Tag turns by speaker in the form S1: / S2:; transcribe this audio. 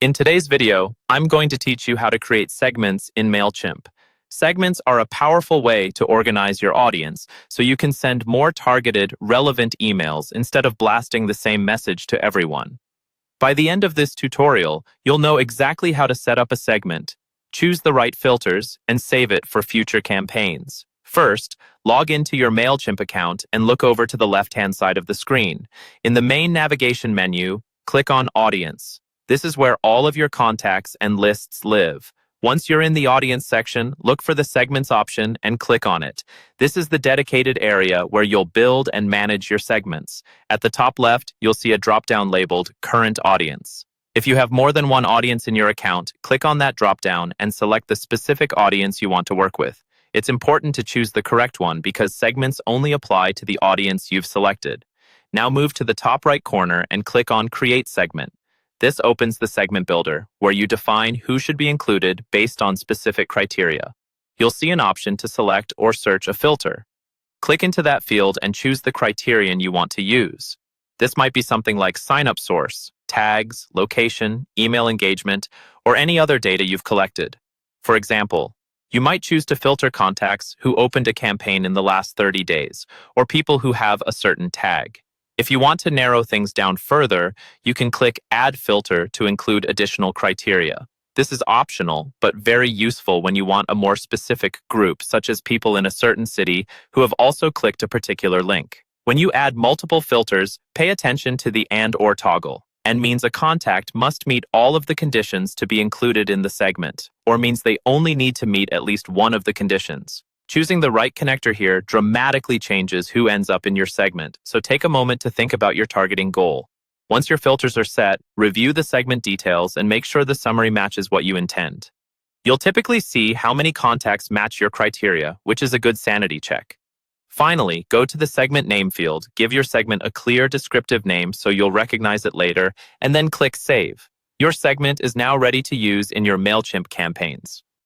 S1: In today's video, I'm going to teach you how to create segments in Mailchimp. Segments are a powerful way to organize your audience, so you can send more targeted, relevant emails instead of blasting the same message to everyone. By the end of this tutorial, you'll know exactly how to set up a segment, choose the right filters, and save it for future campaigns. First, log into your Mailchimp account and look over to the left-hand side of the screen. In the main navigation menu, click on Audience. This is where all of your contacts and lists live. Once you're in the audience section, look for the segments option and click on it. This is the dedicated area where you'll build and manage your segments. At the top left, you'll see a drop-down labeled Current Audience. If you have more than one audience in your account, click on that drop-down and select the specific audience you want to work with. It's important to choose the correct one because segments only apply to the audience you've selected. Now move to the top right corner and click on Create Segment. This opens the segment builder, where you define who should be included based on specific criteria. You'll see an option to select or search a filter. Click into that field and choose the criterion you want to use. This might be something like sign-up source, tags, location, email engagement, or any other data you've collected. For example, you might choose to filter contacts who opened a campaign in the last 30 days, or people who have a certain tag. If you want to narrow things down further, you can click Add Filter to include additional criteria. This is optional, but very useful when you want a more specific group, such as people in a certain city who have also clicked a particular link. When you add multiple filters, pay attention to the and/or toggle, and means a contact must meet all of the conditions to be included in the segment, or means they only need to meet at least one of the conditions. Choosing the right connector here dramatically changes who ends up in your segment, so take a moment to think about your targeting goal. Once your filters are set, review the segment details and make sure the summary matches what you intend. You'll typically see how many contacts match your criteria, which is a good sanity check. Finally, go to the segment name field, give your segment a clear descriptive name so you'll recognize it later, and then click Save. Your segment is now ready to use in your Mailchimp campaigns.